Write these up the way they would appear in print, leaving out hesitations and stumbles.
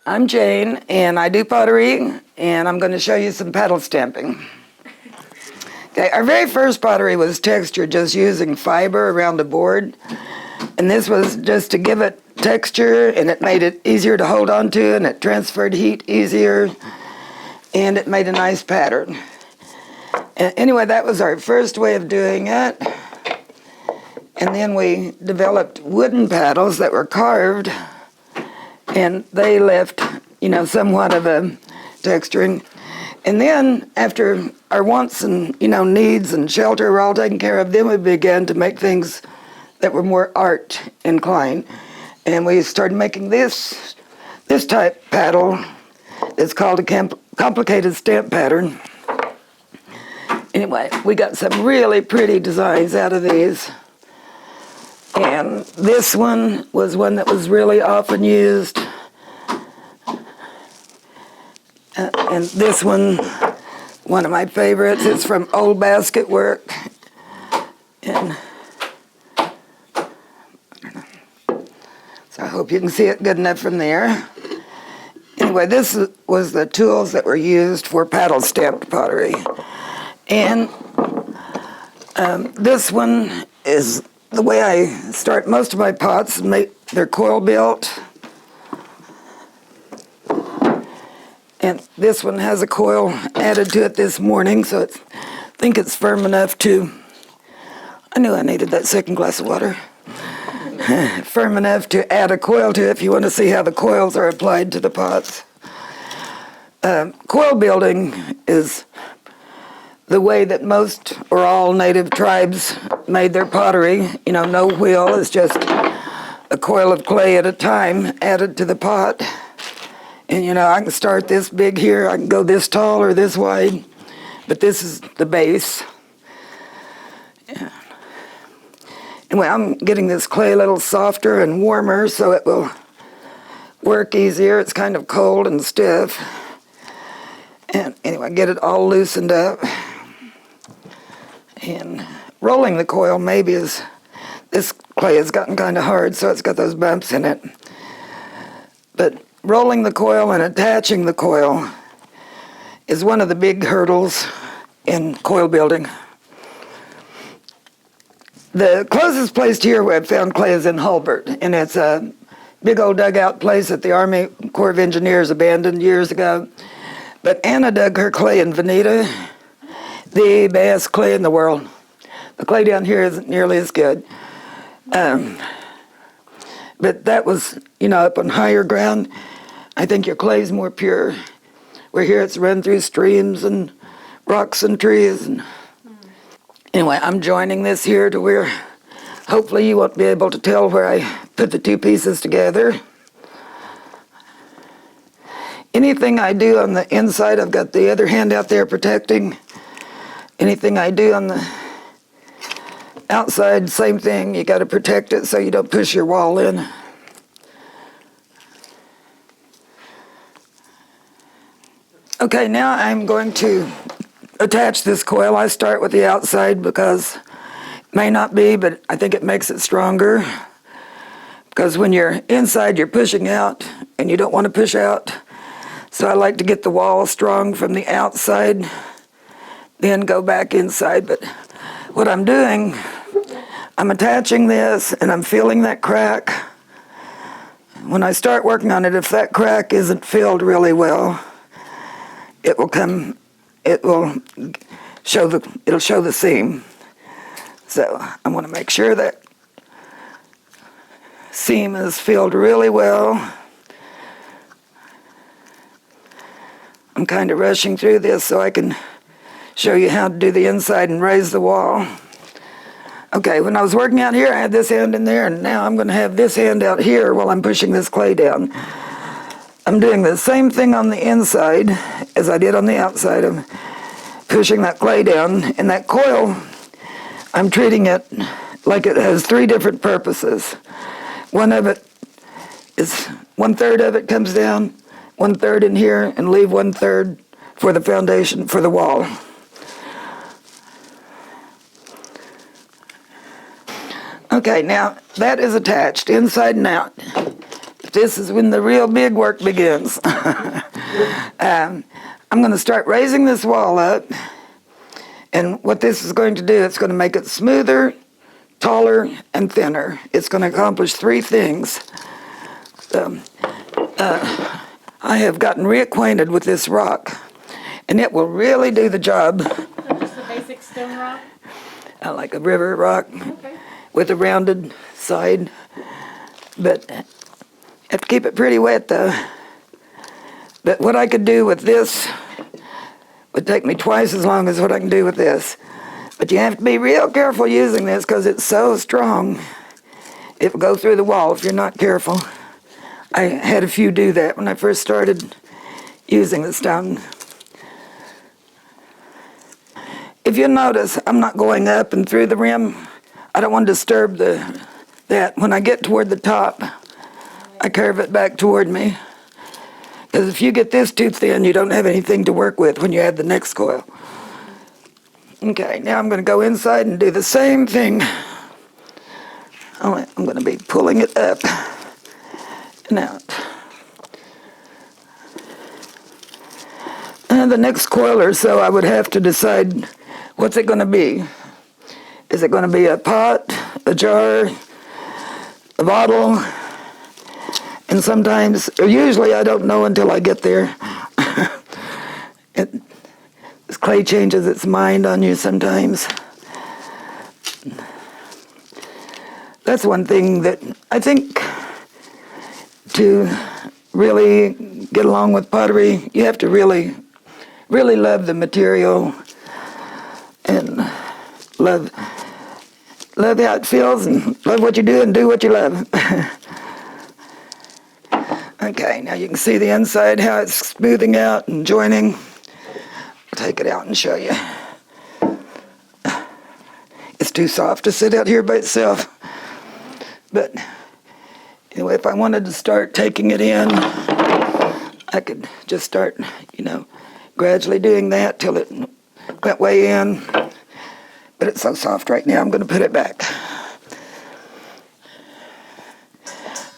I'm Jane, and I do pottery, and I'm going to show you some paddle stamping. Okay, our very first pottery was texture, just using fiber around a board, and this was just to give it texture, and it made it easier to hold on to, and it transferred heat easier, and it made a nice pattern. And anyway, that was our first way of doing it, and then we developed wooden paddles that were carved, and they left, somewhat of a texturing. And then after our wants and, needs and shelter were all taken care of, then we began to make things that were more art inclined. And we started making this type paddle. It's called a complicated stamp pattern. Anyway, we got some really pretty designs out of these. And this one was one that was really often used. And this one of my favorites. It's from Old Basket Work. And so I hope you can see it good enough from there. Anyway, this was the tools that were used for paddle stamped pottery. And this one is the way I start most of my pots. They're coil built. And this one has a coil added to it this morning, so I think it's firm enough to, I knew I needed that second glass of water. Firm enough to add a coil to it if you want to see how the coils are applied to the pots. Coil building is the way that most or all native tribes made their pottery. No wheel, it's just a coil of clay at a time added to the pot. And I can start this big here, I can go this tall or this wide, but this is the base. Yeah. Anyway, I'm getting this clay a little softer and warmer so it will work easier. It's kind of cold and stiff. And anyway, get it all loosened up. And rolling the coil maybe this clay has gotten kind of hard, so it's got those bumps in it. But rolling the coil and attaching the coil is one of the big hurdles in coil building. The closest place here where I've found clay is in Hulbert, and it's a big old dugout place that the Army Corps of Engineers abandoned years ago. But Anna dug her clay in Veneta, the best clay in the world. The clay down here isn't nearly as good. But that was, up on higher ground. I think your clay's more pure. Where here it's run through streams and rocks and trees. Anyway, I'm joining this here to where hopefully you won't be able to tell where I put the two pieces together. Anything I do on the inside, I've got the other hand out there protecting. Anything I do on the outside, same thing. You got to protect it so you don't push your wall in. Okay, now I'm going to attach this coil. I start with the outside because it may not be, but I think it makes it stronger. Because when you're inside, you're pushing out, and you don't want to push out. So I like to get the wall strong from the outside, then go back inside. But what I'm doing, I'm attaching this, and I'm feeling that crack. When I start working on it, if that crack isn't filled really well, it'll show the seam. So I want to make sure that seam is filled really well. I'm kind of rushing through this so I can show you how to do the inside and raise the wall. Okay, when I was working out here, I had this hand in there, and now I'm going to have this hand out here while I'm pushing this clay down. I'm doing the same thing on the inside as I did on the outside. I'm pushing that clay down, and that coil, I'm treating it like it has three different purposes. One of it is 1/3 of it comes down, 1/3 in here, and leave 1/3 for the foundation for the wall. Okay, now that is attached inside and out. This is when the real big work begins. I'm going to start raising this wall up, and what this is going to do, it's going to make it smoother, taller, and thinner. It's going to accomplish three things. I have gotten reacquainted with this rock, and it will really do the job. Just a basic stone rock? Like a river rock, Okay. with a rounded side, but you have to keep it pretty wet though. But what I could do with this would take me twice as long as what I can do with this. But you have to be real careful using this because it's so strong. It will go through the wall if you're not careful. I had a few do that when I first started using the stone. If you notice, I'm not going up and through the rim. I don't want to disturb that. When I get toward the top, I curve it back toward me. Because if you get this too thin, you don't have anything to work with when you add the next coil. Okay, now I'm going to go inside and do the same thing. I'm going to be pulling it up and out. And the next coil or so, I would have to decide, what's it going to be? Is it going to be a pot, a jar, a bottle? And sometimes, or usually I don't know until I get there. This clay changes its mind on you sometimes. That's one thing that I think to really get along with pottery, you have to really love the material and love how it feels and love what you do and do what you love. Okay, now you can see the inside, how it's smoothing out and joining. I'll take it out and show you. It's too soft to sit out here by itself. But anyway, if I wanted to start taking it in, I could just start, gradually doing that till it went way in. But it's so soft right now, I'm going to put it back.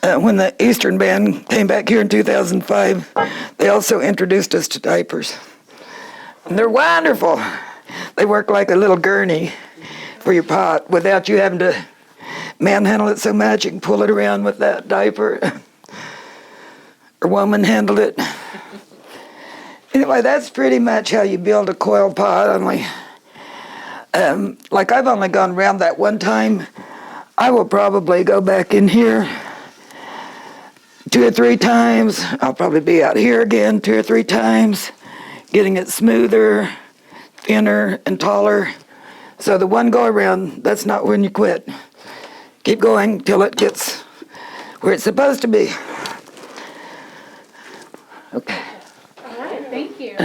When the Eastern Band came back here in 2005, they also introduced us to diapers. And they're wonderful. They work like a little gurney for your pot without you having to manhandle it so much. You can pull it around with that diaper. Or woman handled it. Anyway, that's pretty much how you build a coil pot. Only, like I've only gone around that one time. I will probably go back in here 2 or 3 times. I'll probably be out here again 2 or 3 times, getting it smoother, thinner, and taller. So the one go around, that's not when you quit. Keep going till it gets where it's supposed to be. Okay. All right, thank you.